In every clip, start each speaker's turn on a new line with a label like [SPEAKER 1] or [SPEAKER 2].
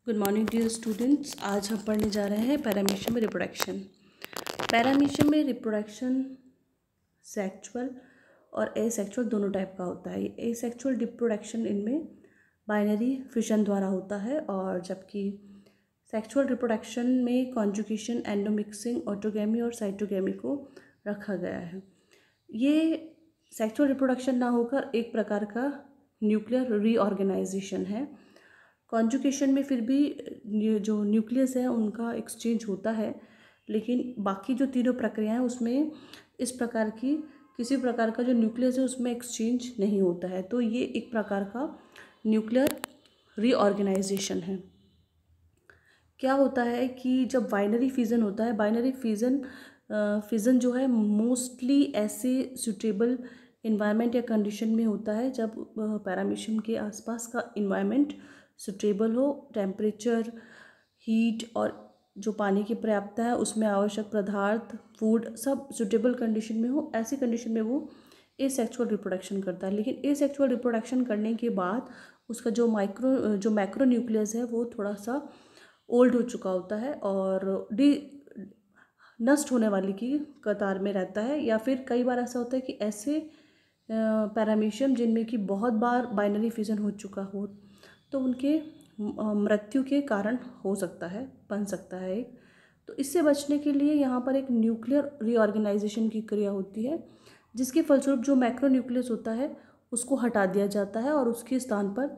[SPEAKER 1] Good morning dear students. आज हम पढ़ने जा रहे हैं पैरामीशियम में रिप्रोडक्शन। पैरामीशियम में रिप्रोडक्शन सेक्सुअल और एसेक्सुअल दोनों टाइप का होता है। एसेक्सुअल रिप्रोडक्शन इनमें बाइनरी फिशन द्वारा होता है, और जबकि सेक्सुअल रिप्रोडक्शन में कॉन्जुगेशन, एंडोमिक्सिंग, ऑटोगैमी और साइटोगैमी को रखा गया है। ये सेक्सुअल रिप्रोडक्शन ना होकर एक प्रकार का न्यूक्लियर रीऑर्गेनाइजेशन है। कॉन्जुगेशन में फिर भी जो न्यूक्लियस है उनका एक्सचेंज होता है, लेकिन बाकी जो तीनों प्रक्रियाएं उसमें इस प्रकार की किसी प्रकार का जो न्यूक्लियस है उसमें एक्सचेंज नहीं होता है। तो ये एक प्रकार का न्यूक्लियर रीऑर्गेनाइजेशन है। क्या होता है कि जब बाइनरी फिजन होता है, बाइनरी फिजन जो है मोस्टली ऐसे सूटेबल इन्वायरमेंट या कंडीशन में होता है जब पैरामीशियम के आसपास का इन्वायरमेंट सूटेबल हो, टेम्परेचर, हीट और जो पानी की पर्याप्तता है, उसमें आवश्यक पदार्थ, फूड सब सूटेबल कंडीशन में हो। ऐसी कंडीशन में वो एसेक्सुअल रिप्रोडक्शन करता है। लेकिन एसेक्सुअल रिप्रोडक्शन करने के बाद उसका जो मैक्रो न्यूक्लियस है वो थोड़ा सा ओल्ड हो चुका होता है और नष्ट होने वाली की कतार में रहता है। या फिर कई बार ऐसा होता है कि ऐसे पैरामीशियम जिनमें कि बहुत बार बाइनरी फिजन हो चुका हो, तो उनके मृत्यु के कारण हो सकता है, बन सकता है एक। तो इससे बचने के लिए यहाँ पर एक न्यूक्लियर रीऑर्गेनाइजेशन की क्रिया होती है, जिसके फलस्वरूप जो मैक्रो न्यूक्लियस होता है उसको हटा दिया जाता है और उसके स्थान पर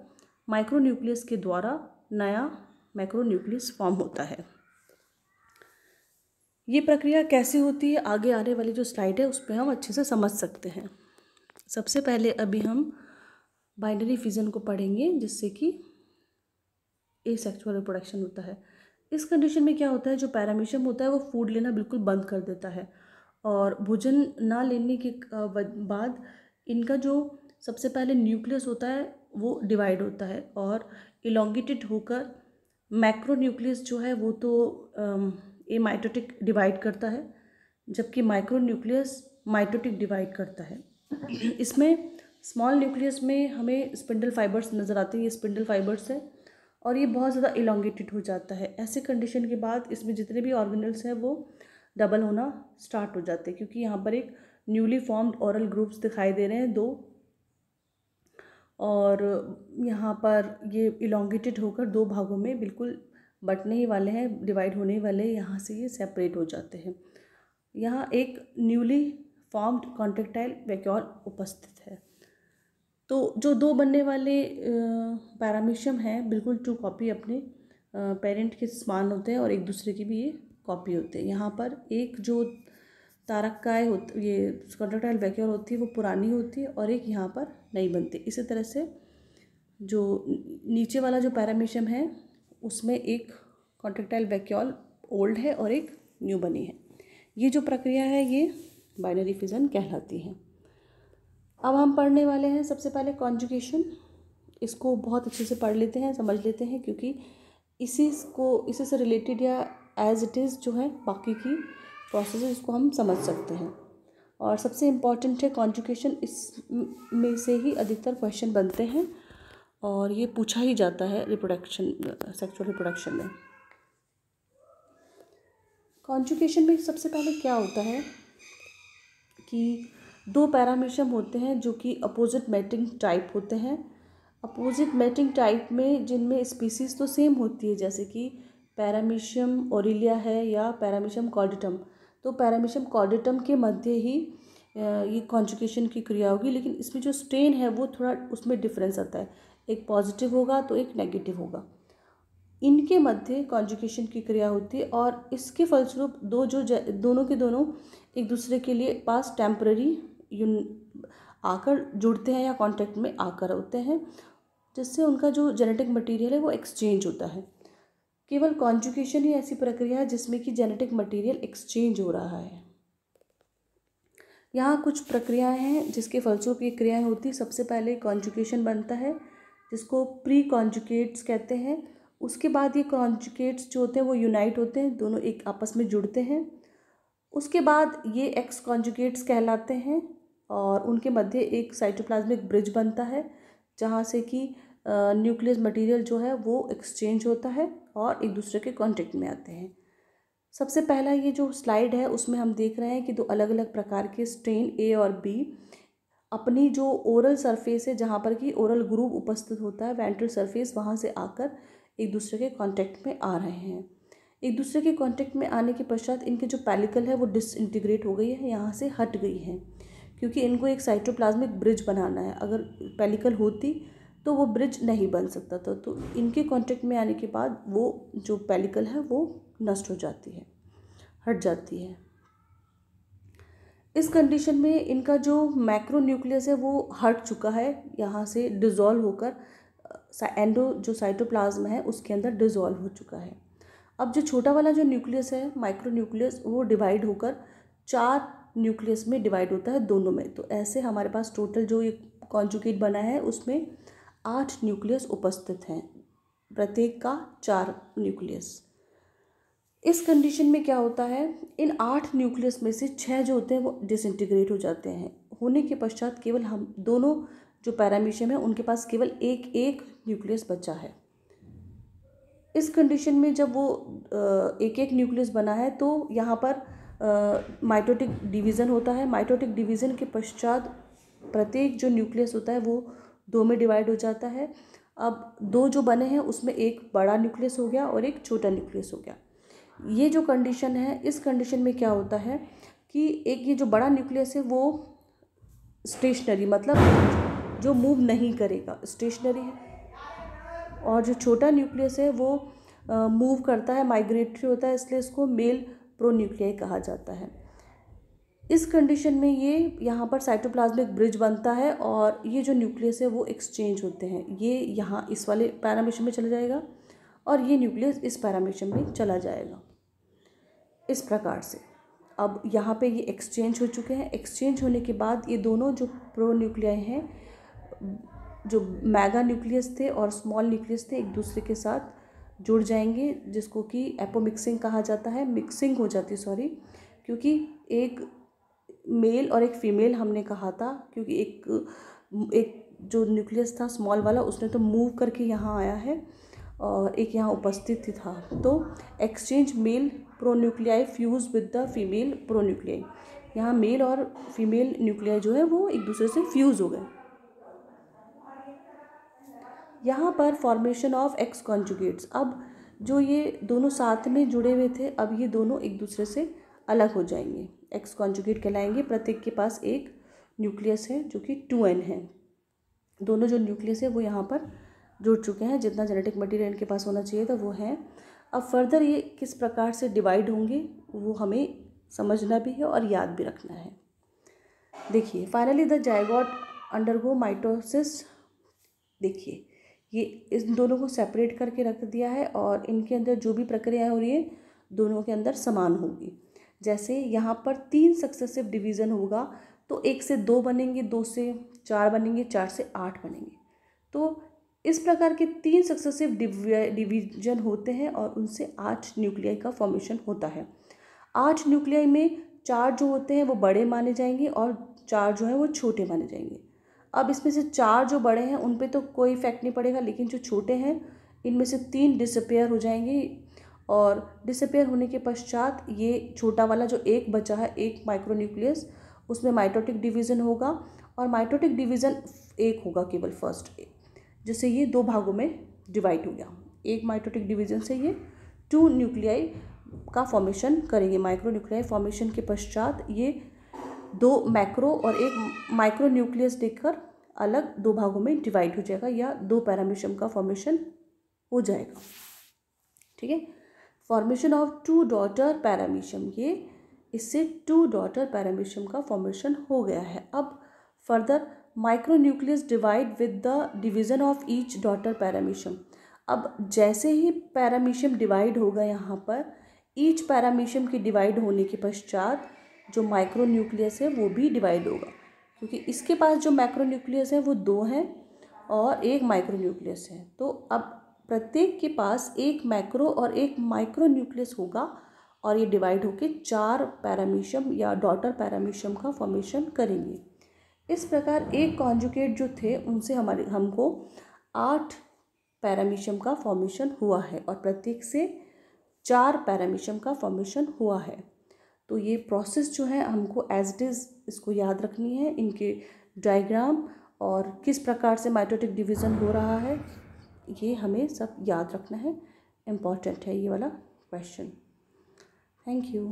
[SPEAKER 1] माइक्रो न्यूक्लियस के द्वारा नया मैक्रो न्यूक्लियस फॉर्म होता है। ये प्रक्रिया कैसे होती है आगे आने वाली जो स्लाइड है उस पर हम अच्छे से समझ सकते हैं। सबसे पहले अभी हम बाइनरी फिजन को पढ़ेंगे, जिससे कि एसेक्सुअल रिप्रोडक्शन होता है। इस कंडीशन में क्या होता है, जो पैरामीशियम होता है वो फूड लेना बिल्कुल बंद कर देता है और भोजन ना लेने के बाद इनका जो सबसे पहले न्यूक्लियस होता है वो डिवाइड होता है और इलोंगेटेड होकर मैक्रो न्यूक्लियस जो है वो तो एमाइटोटिक डिवाइड करता है, जबकि माइक्रो न्यूक्लियस माइटोटिक डिवाइड करता है। इसमें स्मॉल न्यूक्लियस में हमें स्पिंडल फाइबर्स नज़र आते हैं। ये स्पिंडल फाइबर्स है और ये बहुत ज़्यादा इलोंगेटेड हो जाता है। ऐसे कंडीशन के बाद इसमें जितने भी ऑर्गेनल्स हैं वो डबल होना स्टार्ट हो जाते हैं, क्योंकि यहाँ पर एक न्यूली फॉर्म्ड ऑरल ग्रुप्स दिखाई दे रहे हैं दो, और यहाँ पर ये इलोंगेटेड होकर दो भागों में बिल्कुल बंटने ही वाले हैं, डिवाइड होने ही वाले हैं। यहाँ से ये सेपरेट हो जाते हैं। यहाँ एक न्यूली फॉर्म्ड कॉन्ट्रेक्टाइल वैक्यूल उपस्थित है। तो जो दो बनने वाले पैरामीशियम हैं बिल्कुल टू कॉपी अपने पेरेंट के समान होते हैं और एक दूसरे की भी ये कॉपी होते हैं। यहाँ पर एक जो तारककाय होती, ये कॉन्ट्रेक्टाइल वैक्यूल होती है वो पुरानी होती है और एक यहाँ पर नहीं बनती। इसी तरह से जो नीचे वाला जो पैरामीशियम है उसमें एक कॉन्ट्रेक्टाइल वैक्यूल ओल्ड है और एक न्यू बनी है। ये जो प्रक्रिया है ये बाइनरी फिजन कहलाती है। अब हम पढ़ने वाले हैं सबसे पहले कॉन्जुगेशन। इसको बहुत अच्छे से पढ़ लेते हैं, समझ लेते हैं, क्योंकि इसी से रिलेटेड या एज इट इज़ जो है बाकी की प्रोसेस इसको हम समझ सकते हैं। और सबसे इम्पॉर्टेंट है कॉन्जुगेशन, इसमें से ही अधिकतर क्वेश्चन बनते हैं और ये पूछा ही जाता है रिप्रोडक्शन, सेक्सुअल रिप्रोडक्शन में। कॉन्जुगेशन में सबसे पहले क्या होता है कि दो पैरामीशियम होते हैं जो कि अपोजिट मैटिंग टाइप होते हैं। अपोजिट मैटिंग टाइप में जिनमें स्पीसीज़ तो सेम होती है, जैसे कि पैरामीशियम ओरिलिया है या पैरामीशियम कॉर्डेटम, तो पैरामीशियम कॉर्डेटम के मध्य ही ये कॉन्जुगेशन की क्रिया होगी। लेकिन इसमें जो स्ट्रेन है वो थोड़ा उसमें डिफरेंस आता है, एक पॉजिटिव होगा तो एक नेगेटिव होगा। इनके मध्य कॉन्जुगेशन की क्रिया होती है और इसके फलस्वरूप दोनों के दोनों एक दूसरे के लिए पास टेम्पररी आकर जुड़ते हैं या कांटेक्ट में आकर होते हैं, जिससे उनका जो जेनेटिक मटेरियल है वो एक्सचेंज होता है। केवल कॉन्जुगेशन ही ऐसी प्रक्रिया है जिसमें कि जेनेटिक मटेरियल एक्सचेंज हो रहा है। यहाँ कुछ प्रक्रियाएं हैं जिसके फलस्वरूप ये क्रियाएं होती। सबसे पहले कॉन्जुगेशन बनता है जिसको प्री कॉन्जुगेट्स कहते हैं। उसके बाद ये कॉन्जुगेट्स जो होते हैं वो यूनाइट होते हैं, दोनों एक आपस में जुड़ते हैं। उसके बाद ये एक्स कॉन्जुगेट्स कहलाते हैं और उनके मध्य एक साइटोप्लाज्मिक ब्रिज बनता है, जहाँ से कि न्यूक्लियस मटेरियल जो है वो एक्सचेंज होता है और एक दूसरे के कांटेक्ट में आते हैं। सबसे पहला ये जो स्लाइड है उसमें हम देख रहे हैं कि दो अलग अलग प्रकार के स्ट्रेन ए और बी अपनी जो ओरल सरफेस है, जहाँ पर कि ओरल ग्रूव उपस्थित होता है, वेंट्रल सरफेस, वहाँ से आकर एक दूसरे के कांटेक्ट में आ रहे हैं। एक दूसरे के कांटेक्ट में आने के पश्चात इनके जो पेलिकल है वो डिसइंटीग्रेट हो गई है, यहाँ से हट गई है, क्योंकि इनको एक साइटोप्लाज्मिक ब्रिज बनाना है। अगर पेलिकल होती तो वो ब्रिज नहीं बन सकता था, तो इनके कांटेक्ट में आने के बाद वो जो पेलिकल है वो नष्ट हो जाती है, हट जाती है। इस कंडीशन में इनका जो मैक्रोन्यूक्लियस है वो हट चुका है, यहाँ से डिज़ोल्व होकर एंडो जो साइटोप्लाज्म है उसके अंदर डिज़ोल्व हो चुका है। अब जो छोटा वाला जो न्यूक्लियस है, माइक्रोन्यूक्लियस, वो डिवाइड होकर 4 न्यूक्लियस में डिवाइड होता है दोनों में। तो ऐसे हमारे पास टोटल जो ये कॉन्जुगेट बना है उसमें 8 न्यूक्लियस उपस्थित हैं, प्रत्येक का 4 न्यूक्लियस। इस कंडीशन में क्या होता है, इन 8 न्यूक्लियस में से 6 जो होते हैं वो डिसइंटीग्रेट हो जाते हैं। होने के पश्चात केवल हम दोनों जो पैरामीशियम है उनके पास केवल एक एक न्यूक्लियस बचा है। इस कंडीशन में जब वो एक एक न्यूक्लियस बना है तो यहाँ पर माइटोटिक डिवीज़न होता है। माइटोटिक डिवीज़न के पश्चात प्रत्येक जो न्यूक्लियस होता है वो 2 में डिवाइड हो जाता है। अब 2 जो बने हैं उसमें एक बड़ा न्यूक्लियस हो गया और एक छोटा न्यूक्लियस हो गया। ये जो कंडीशन है, इस कंडीशन में क्या होता है कि एक ये जो बड़ा न्यूक्लियस है वो स्टेशनरी, मतलब जो मूव नहीं करेगा, स्टेशनरी है, और जो छोटा न्यूक्लियस है वो मूव करता है, माइग्रेटरी होता है, इसलिए इसको मेल प्रोन्यूक्लियाई कहा जाता है। इस कंडीशन में ये यहाँ पर साइटोप्लाज्मिक ब्रिज बनता है और ये जो न्यूक्लियस है वो एक्सचेंज होते हैं। ये यहाँ इस वाले पैरामीशियम में चला जाएगा और ये न्यूक्लियस इस पैरामीशियम में चला जाएगा, इस प्रकार से। अब यहाँ पे ये एक्सचेंज हो चुके हैं। एक्सचेंज होने के बाद ये दोनों जो प्रोन्यूक्लियाई हैं, जो मेगा न्यूक्लियस थे और स्मॉल न्यूक्लियस थे, एक दूसरे के साथ जुड़ जाएंगे, जिसको कि एपोमिक्सिंग कहा जाता है। मिक्सिंग हो जाती है, सॉरी, क्योंकि एक मेल और एक फीमेल हमने कहा था, क्योंकि एक जो न्यूक्लियस था स्मॉल वाला उसने तो मूव करके यहाँ आया है और एक यहाँ उपस्थित ही था। तो exchange male pronuclei fuse with the female pronuclei, यहाँ मेल और फीमेल न्यूक्लियाई जो है वो एक दूसरे से फ्यूज़ हो गए। यहाँ पर फॉर्मेशन ऑफ एक्स कॉन्जुगेट्स, अब जो ये दोनों साथ में जुड़े हुए थे, अब ये दोनों एक दूसरे से अलग हो जाएंगे, एक्स कॉन्जुगेट कहलाएंगे। प्रत्येक के पास एक न्यूक्लियस है जो कि 2n है। दोनों जो न्यूक्लियस है वो यहाँ पर जुड़ चुके हैं, जितना जेनेटिक मटेरियल इनके पास होना चाहिए था वो है। अब फर्दर ये किस प्रकार से डिवाइड होंगे वो हमें समझना भी है और याद भी रखना है। देखिए, finally the zygote undergo mitosis. देखिए, ये इन दोनों को सेपरेट करके रख दिया है और इनके अंदर जो भी प्रक्रियाएं हो रही है दोनों के अंदर समान होगी। जैसे यहाँ पर 3 सक्सेसिव डिवीज़न होगा तो 1 से 2 बनेंगे, 2 से 4 बनेंगे, 4 से 8 बनेंगे। तो इस प्रकार के 3 सक्सेसिव डिवीजन होते हैं और उनसे 8 न्यूक्लियाई का फॉर्मेशन होता है। 8 न्यूक्लियाई में 4 जो होते हैं वो बड़े माने जाएंगे और 4 जो है वो छोटे माने जाएंगे। अब इसमें से 4 जो बड़े हैं उन पे तो कोई इफेक्ट नहीं पड़ेगा, लेकिन जो छोटे हैं इनमें से 3 डिसअपेयर हो जाएंगे और डिसअपेयर होने के पश्चात ये छोटा वाला जो एक बचा है, एक माइक्रोन्यूक्लियस, उसमें माइटोटिक डिवीज़न होगा और माइटोटिक डिवीज़न एक होगा केवल फर्स्ट, जिससे ये 2 भागों में डिवाइड हो गया। एक माइटोटिक डिवीज़न से ये 2 न्यूक्लियाई का फॉर्मेशन करेंगे। माइक्रोन्यूक्लियाई फॉर्मेशन के पश्चात ये 2 मैक्रो और एक माइक्रो न्यूक्लियस देकर अलग 2 भागों में डिवाइड हो जाएगा या 2 पैरामीशियम का फॉर्मेशन हो जाएगा। ठीक है, फॉर्मेशन ऑफ 2 डॉटर पैरामीशियम, ये इससे 2 डॉटर पैरामीशियम का फॉर्मेशन हो गया है। अब further micronucleus divide with the division of each daughter paramecium. अब जैसे ही पैरामीशियम डिवाइड होगा, यहाँ पर ईच पैरामीशियम के डिवाइड होने के पश्चात जो माइक्रोन्यूक्लियस है वो भी डिवाइड होगा, क्योंकि इसके पास जो मैक्रोन्यूक्लियस है वो 2 हैं और एक माइक्रोन्यूक्लियस है। तो अब प्रत्येक के पास एक मैक्रो और एक माइक्रोन्यूक्लियस होगा और ये डिवाइड होकर 4 पैरामीशियम या डॉटर पैरामीशियम का फॉर्मेशन करेंगे। इस प्रकार एक कॉन्जुगेट जो थे उनसे हमको 8 पैरामीशियम का फॉर्मेशन हुआ है और प्रत्येक से 4 पैरामीशियम का फॉर्मेशन हुआ है। तो ये प्रोसेस जो है हमको एज इट इज़ इसको याद रखनी है, इनके डायग्राम और किस प्रकार से माइटोटिक डिवीज़न हो रहा है ये हमें सब याद रखना है। इम्पॉर्टेंट है ये वाला क्वेश्चन। Thank you.